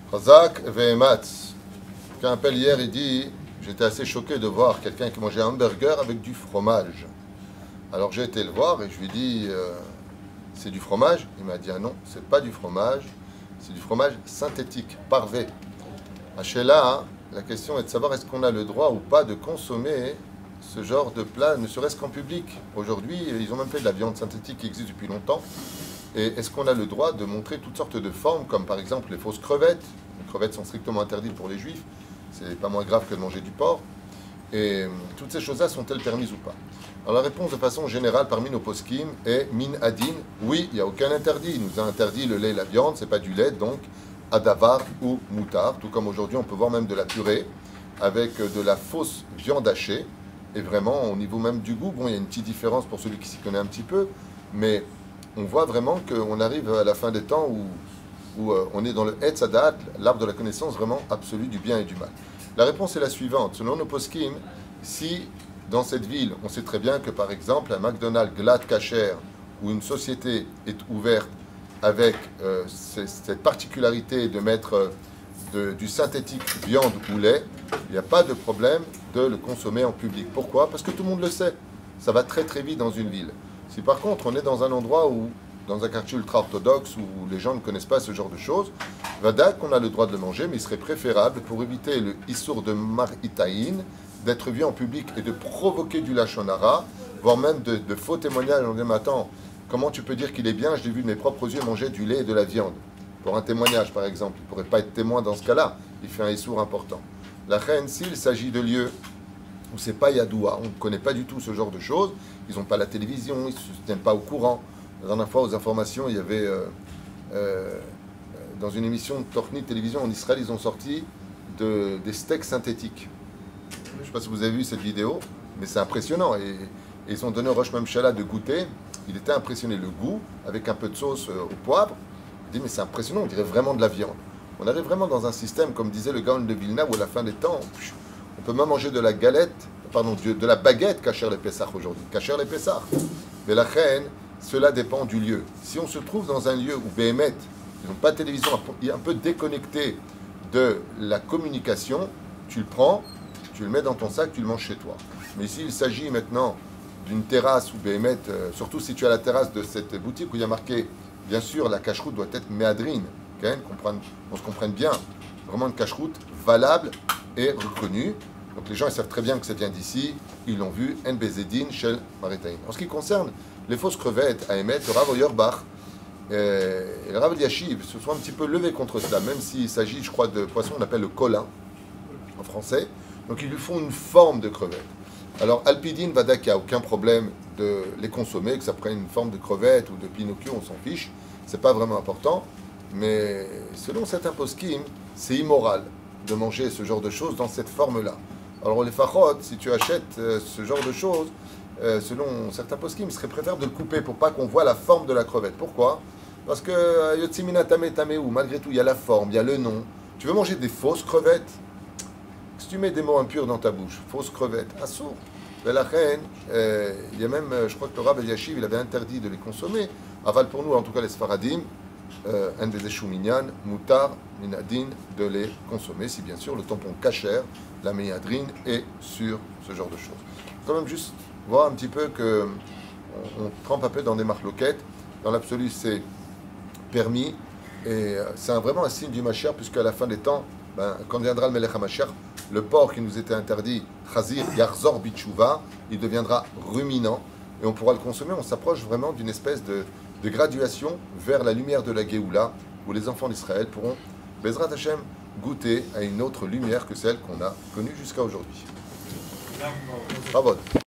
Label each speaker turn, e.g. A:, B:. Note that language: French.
A: Chazak ve'ematz. Quelqu'un appelle hier, il dit, j'étais assez choqué de voir quelqu'un qui mangeait un hamburger avec du fromage. Alors j'ai été le voir et je lui ai dit, c'est du fromage? Il m'a dit, ah non, c'est pas du fromage, c'est du fromage synthétique, parvé. À Sheila, la question est de savoir est-ce qu'on a le droit ou pas de consommer ce genre de plat, ne serait-ce qu'en public. Aujourd'hui, ils ont même fait de la viande synthétique qui existe depuis longtemps. Et est-ce qu'on a le droit de montrer toutes sortes de formes, comme par exemple les fausses crevettes? Les crevettes sont strictement interdites pour les juifs. C'est pas moins grave que de manger du porc. Et toutes ces choses-là sont-elles permises ou pas? Alors la réponse de façon générale parmi nos poskim est min adin. Oui, il n'y a aucun interdit. Il nous a interdit le lait et la viande, c'est pas du lait, donc adavar ou moutard. Tout comme aujourd'hui, on peut voir même de la purée avec de la fausse viande hachée. Et vraiment, au niveau même du goût, bon, il y a une petite différence pour celui qui s'y connaît un petit peu, mais on voit vraiment qu'on arrive à la fin des temps où on est dans le Etz Hadat, l'arbre de la connaissance vraiment absolue du bien et du mal. La réponse est la suivante. Selon nos poskim, si dans cette ville, on sait très bien que par exemple un McDonald's Glad Kasher ou une société est ouverte avec cette particularité de mettre du synthétique viande ou lait, il n'y a pas de problème de le consommer en public. Pourquoi? Parce que tout le monde le sait. Ça va très très vite dans une ville. Si par contre on est dans un endroit où, dans un quartier ultra-orthodoxe où les gens ne connaissent pas ce genre de choses, Vadak, on a le droit de le manger, mais il serait préférable, pour éviter le issour de Mar Itaïn, d'être vu en public et de provoquer du lachon hara, voire même de faux témoignages en disant, attends, comment tu peux dire qu'il est bien? Je l'ai vu de mes propres yeux manger du lait et de la viande. Pour un témoignage, par exemple, il ne pourrait pas être témoin dans ce cas-là. Il fait un issour important. La reine, s'il s'agit de lieux où c'est pas Yadoua, on ne connaît pas du tout ce genre de choses, ils n'ont pas la télévision, ils ne se tiennent pas au courant. La dernière fois, aux informations, il y avait, dans une émission de Torchni de télévision en Israël, ils ont sorti des steaks synthétiques. Je ne sais pas si vous avez vu cette vidéo, mais c'est impressionnant. Et ils ont donné au Rosh Memshala de goûter. Il était impressionné, le goût, avec un peu de sauce au poivre. Il dit, mais c'est impressionnant, on dirait vraiment de la viande. On arrive vraiment dans un système, comme disait le Gaon de Vilna, où à la fin des temps, on peut même manger de la galette, pardon, de la baguette kasher les Pessach aujourd'hui. Kasher les Pessach. Mais la reine, cela dépend du lieu. Si on se trouve dans un lieu où Béhémet, ils n'ont pas de télévision, un peu déconnecté de la communication, tu le prends, tu le mets dans ton sac, tu le manges chez toi. Mais s'il s'agit maintenant d'une terrasse où Béhémet, surtout si tu as la terrasse de cette boutique où il y a marqué, bien sûr, la cacheroute doit être méadrine, on se comprenne bien, vraiment une cacheroute valable et reconnue. Donc les gens ils savent très bien que ça vient d'ici, ils l'ont vu, En Bezedin, Shel Maritaïn. En ce qui concerne les fausses crevettes à émettre, le Rav Auerbach et le Rav Eliashiv se sont un petit peu levés contre cela, même s'il s'agit, je crois, de poissons qu'on appelle le colin en français. Donc ils lui font une forme de crevette. Alors Alpidine Vadak, il n'y a aucun problème de les consommer, que ça prenne une forme de crevette ou de Pinocchio, on s'en fiche, c'est pas vraiment important. Mais selon certains poskim, c'est immoral de manger ce genre de choses dans cette forme-là. Alors les fachot, si tu achètes ce genre de choses, selon certains poskim, il serait préférable de le couper pour pas qu'on voit la forme de la crevette. Pourquoi? Parce que Yotzimina Tame Tameu, malgré tout, il y a la forme, il y a le nom. Tu veux manger des fausses crevettes? Si tu mets des mots impurs dans ta bouche, fausses crevettes, assourd. Mais la reine, il y a même, je crois que le Rav Eliashiv, il avait interdit de les consommer. Aval pour nous, en tout cas les Sfaradim, un des échouminyan, moutar, minadine, de les consommer, si bien sûr le tampon kasher, la méadrine est sur ce genre de choses. Quand même juste voir un petit peu que on trempe un peu dans des marloquettes. Dans l'absolu, c'est permis et c'est vraiment un signe du Mashiach, puisqu'à la fin des temps, quand viendra le Melech HaMashiach, le porc qui nous était interdit, Chazir Yarzor Bichouva, il deviendra ruminant et on pourra le consommer. On s'approche vraiment d'une espèce de graduation vers la lumière de la Géoula, où les enfants d'Israël pourront, Bezrat Hashem, goûter à une autre lumière que celle qu'on a connue jusqu'à aujourd'hui. Bravo.